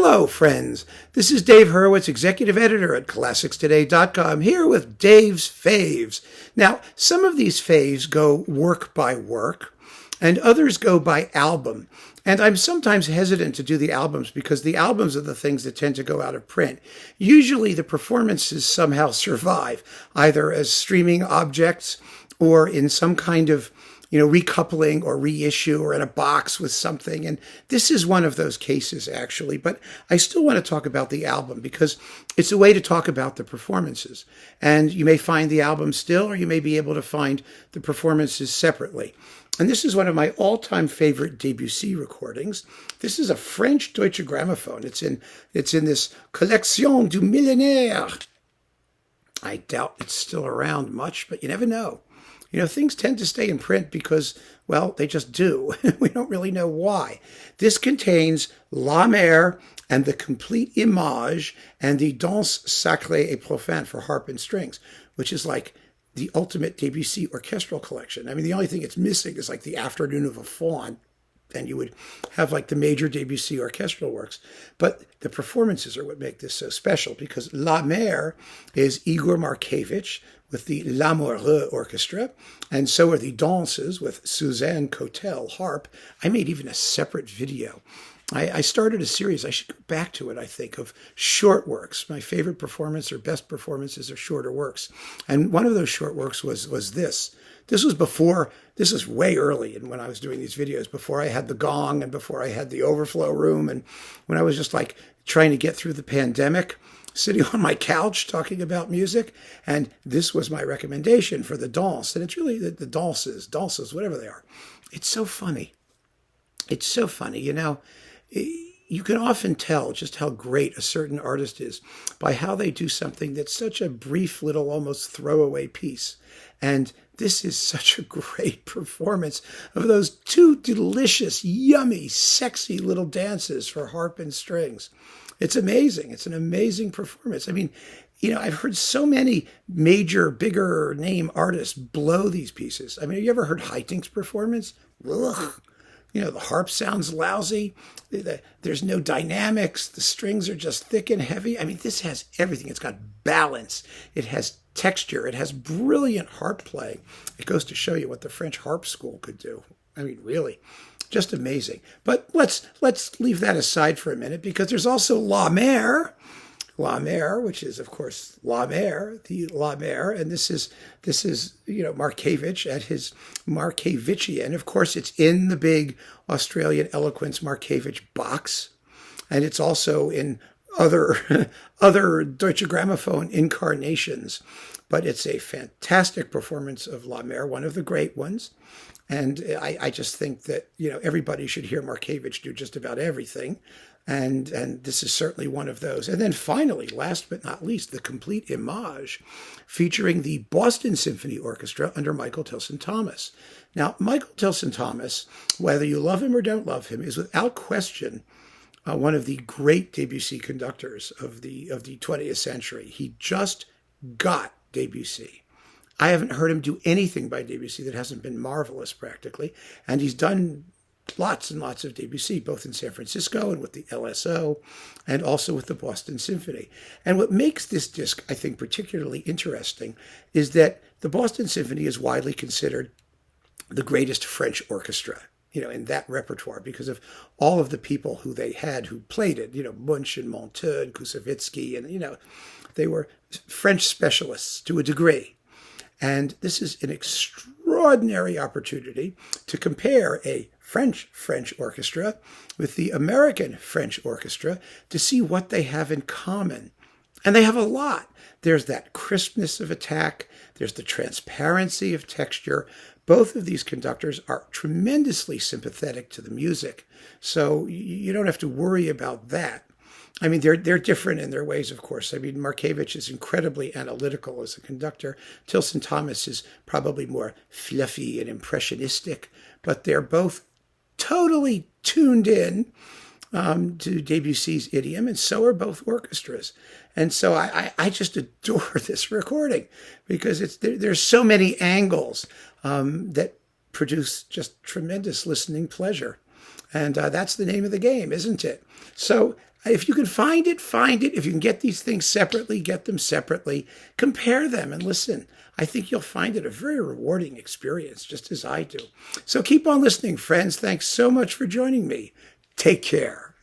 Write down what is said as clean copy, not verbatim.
Hello, friends. This is Dave Hurwitz, executive editor at ClassicsToday.com, here with Dave's Faves. Now, some of these faves go work by work, and others go by album. And I'm sometimes hesitant to do the albums because the albums are the things that tend to go out of print. Usually the performances somehow survive, either as streaming objects or in some kind of recoupling or reissue or in a box with something. And this is one of those cases, actually. But I still want to talk about the album because it's a way to talk about the performances. And you may find the album still, or you may be able to find the performances separately. And this is one of my all-time favorite Debussy recordings. This is a French Deutsche Grammophon. It's in this Collection du Millénaire. I doubt it's still around much, but you never know. Things tend to stay in print because, well, they just do. We don't really know why. This contains Lamoureux and the complete image and the Danses sacrées et profanes for harp and strings, which is like the ultimate Debussy orchestral collection. I mean, the only thing it's missing is like the Afternoon of a Faun, and you would have like the major Debussy orchestral works. But the performances are what make this so special because Lamoureux is Igor Markevitch with the Lamoureux Orchestra, and so are the Danses with Suzanne Cotel harp. I made even a separate video. I started a series, I should go back to it, I think, of short works. My favorite performance or best performances are shorter works. And one of those short works was this. This was way early and when I was doing these videos, before I had the gong and before I had the overflow room, and when I was just like trying to get through the pandemic, sitting on my couch talking about music. And this was my recommendation for the Danse. And it's really the Danses, whatever they are. It's so funny. It's so funny. You can often tell just how great a certain artist is by how they do something that's such a brief little almost throwaway piece. And this is such a great performance of those two delicious, yummy, sexy little dances for harp and strings. It's amazing. It's an amazing performance. I mean, I've heard so many major, bigger name artists blow these pieces. I mean, have you ever heard Haydnk's performance? Ugh. The harp sounds lousy. There's no dynamics. The strings are just thick and heavy. I mean, this has everything. It's got balance. It has texture. It has brilliant harp playing. It goes to show you what the French harp school could do. I mean, really, just amazing. But let's leave that aside for a minute because there's also Lamoureux, which is, of course, Lamoureux, and this is Markevitch at his Markevitchian. Of course, it's in the big Australian Eloquence Markevitch box, and it's also in other Deutsche Grammophon incarnations. But it's a fantastic performance of Lamoureux, one of the great ones. And I just think that, everybody should hear Markevitch do just about everything. And this is certainly one of those. And then finally, last but not least, the complete image featuring the Boston Symphony Orchestra under Michael Tilson Thomas. Now, Michael Tilson Thomas, whether you love him or don't love him, is without question one of the great Debussy conductors of the 20th century. He just got Debussy. I haven't heard him do anything by Debussy that hasn't been marvelous, practically. And he's done lots and lots of Debussy, both in San Francisco and with the LSO, and also with the Boston Symphony. And what makes this disc, I think, particularly interesting is that the Boston Symphony is widely considered the greatest French orchestra, in that repertoire, because of all of the people who they had who played it, Munch and Monteux and Koussevitzky, and, they were French specialists to a degree. And this is an extraordinary opportunity to compare a French orchestra with the American French orchestra to see what they have in common. And they have a lot. There's that crispness of attack. There's the transparency of texture. Both of these conductors are tremendously sympathetic to the music. So you don't have to worry about that. I mean, they're different in their ways, of course. I mean, Markevitch is incredibly analytical as a conductor. Tilson Thomas is probably more fluffy and impressionistic, but they're both totally tuned in to Debussy's idiom, and so are both orchestras. And so I just adore this recording because there's so many angles that produce just tremendous listening pleasure. And that's the name of the game, isn't it? So If you can find it, find it. If you can get these things separately, get them separately. Compare them and listen. I think you'll find it a very rewarding experience, just as I do. So keep on listening, friends. Thanks so much for joining me. Take care.